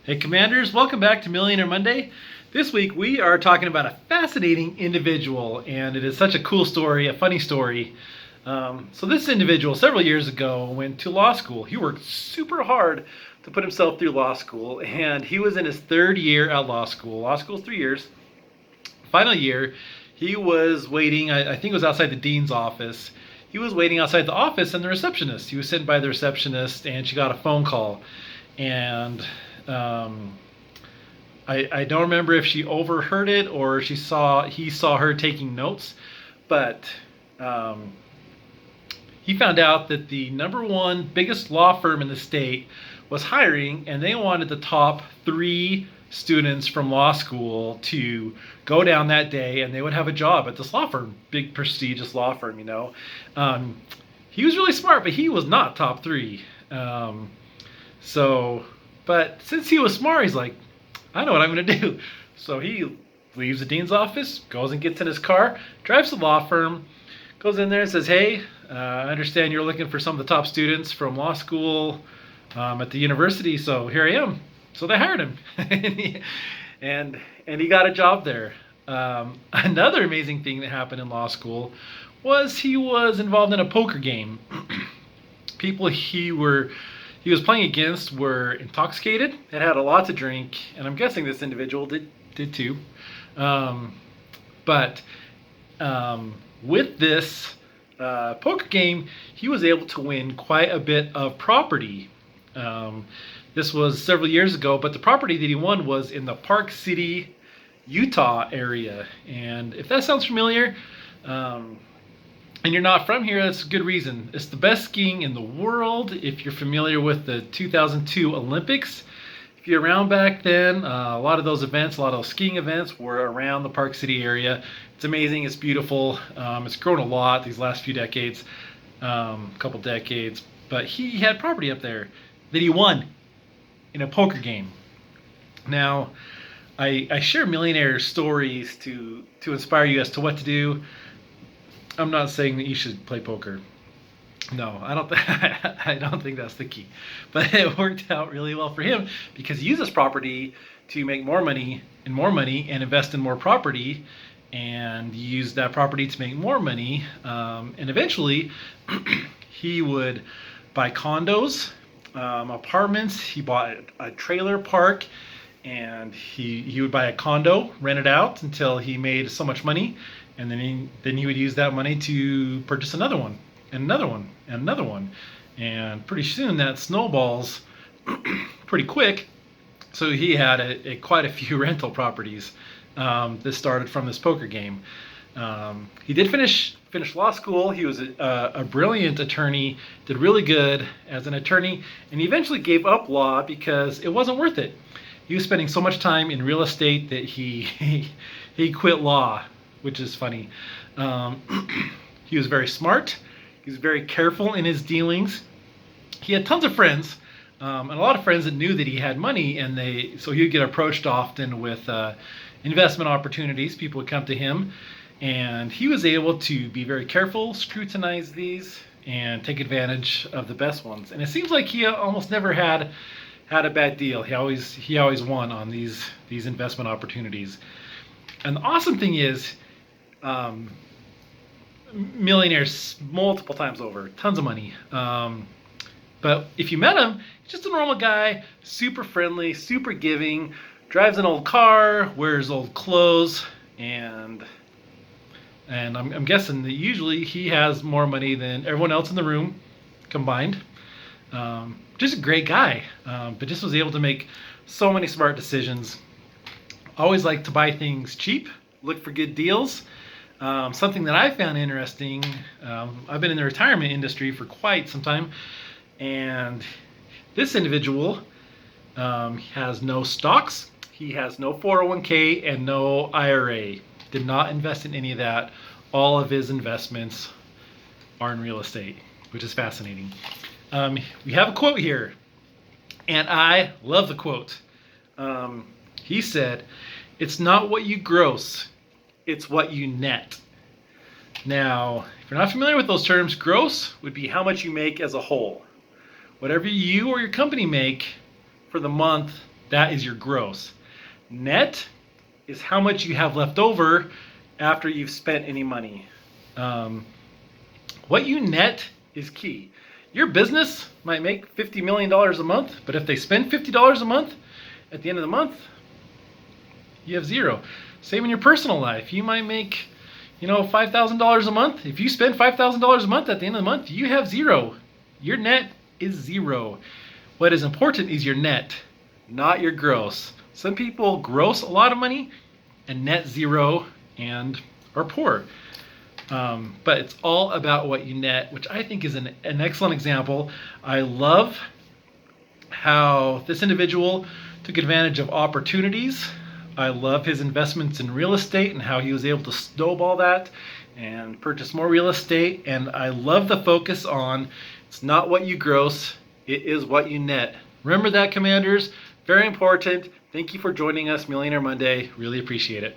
Hey Commanders, welcome back to Millionaire Monday. This week we are talking about a fascinating individual, and it is such a cool story, a funny story. So this individual several years ago went to law school. He worked super hard to put himself through law school, and he was in his third year at law school. Law school is 3 years. Final year, he was waiting, I think it was outside the dean's office. He was waiting outside the office and the receptionist. He was sitting by the receptionist and she got a phone call. And I don't remember if she overheard it or he saw her taking notes, but he found out that the number one biggest law firm in the state was hiring, and they wanted the top 3 students from law school to go down that day, and they would have a job at this law firm, big prestigious law firm. He was really smart, but he was not top 3. But since he was smart, he's like, I know what I'm going to do. So he leaves the dean's office, goes and gets in his car, drives to the law firm, goes in there and says, hey, I understand you're looking for some of the top students from law school at the university, so here I am. So they hired him, and he got a job there. Another amazing thing that happened in law school was he was involved in a poker game. People he was playing against were intoxicated and had a lot to drink, and I'm guessing this individual did too. But with this poker game, he was able to win quite a bit of property. This was several years ago, but the property that he won was in the Park City, Utah area. And if that sounds familiar, and you're not from here, that's a good reason. It's the best skiing in the world. If you're familiar with the 2002 Olympics, if you're around back then, a lot of those skiing events were around the Park City area. It's amazing, it's beautiful. It's grown a lot these last few decades, couple decades. But he had property up there that he won in a poker game. Now, I share millionaire stories to inspire you as to what to do. I'm not saying that you should play poker. No, I don't think that's the key. But it worked out really well for him because he used this property to make more money and invest in more property, and use that property to make more money. And eventually, he would buy condos, apartments. He bought a trailer park, and he would buy a condo, rent it out until he made so much money, and then he would use that money to purchase another one, and another one, and another one, and pretty soon that snowballs pretty quick. So he had quite a few rental properties that started from this poker game. He did finish law school. He was a brilliant attorney, did really good as an attorney, and he eventually gave up law because it wasn't worth it. He was spending so much time in real estate that he quit law, which is funny. He was very smart. He was very careful in his dealings. He had tons of friends, and a lot of friends that knew that he had money, and so he would get approached often with investment opportunities. People would come to him, and he was able to be very careful, scrutinize these, and take advantage of the best ones. And it seems like he almost never had a bad deal. He always won on these investment opportunities. And the awesome thing is, millionaires multiple times over, tons of money. But if you met him, he's just a normal guy, super friendly, super giving, drives an old car, wears old clothes, and I'm guessing that usually he has more money than everyone else in the room combined. Just a great guy, but just was able to make so many smart decisions. Always like to buy things cheap, look for good deals. Something that I found interesting, I've been in the retirement industry for quite some time, and this individual has no stocks, he has no 401k, and no IRA. Did not invest in any of that. All of his investments are in real estate, which is fascinating. We have a quote here, and I love the quote. He said, "It's not what you gross, it's what you net." Now, if you're not familiar with those terms, gross would be how much you make as a whole. Whatever you or your company make for the month That is your gross. Net is how much you have left over after you've spent any money. What you net is key. Your business might make $50 million a month, but if they spend $50 a month, at the end of the month, you have zero. Same in your personal life. You might make, $5,000 a month. If you spend $5,000 a month at the end of the month, you have zero. Your net is zero. What is important is your net, not your gross. Some people gross a lot of money and net zero and are poor. But it's all about what you net, which I think is an excellent example. I love how this individual took advantage of opportunities. I love his investments in real estate and how he was able to snowball that and purchase more real estate. And I love the focus on it's not what you gross, it is what you net. Remember that, Commanders. Very important. Thank you for joining us, Millionaire Monday. Really appreciate it.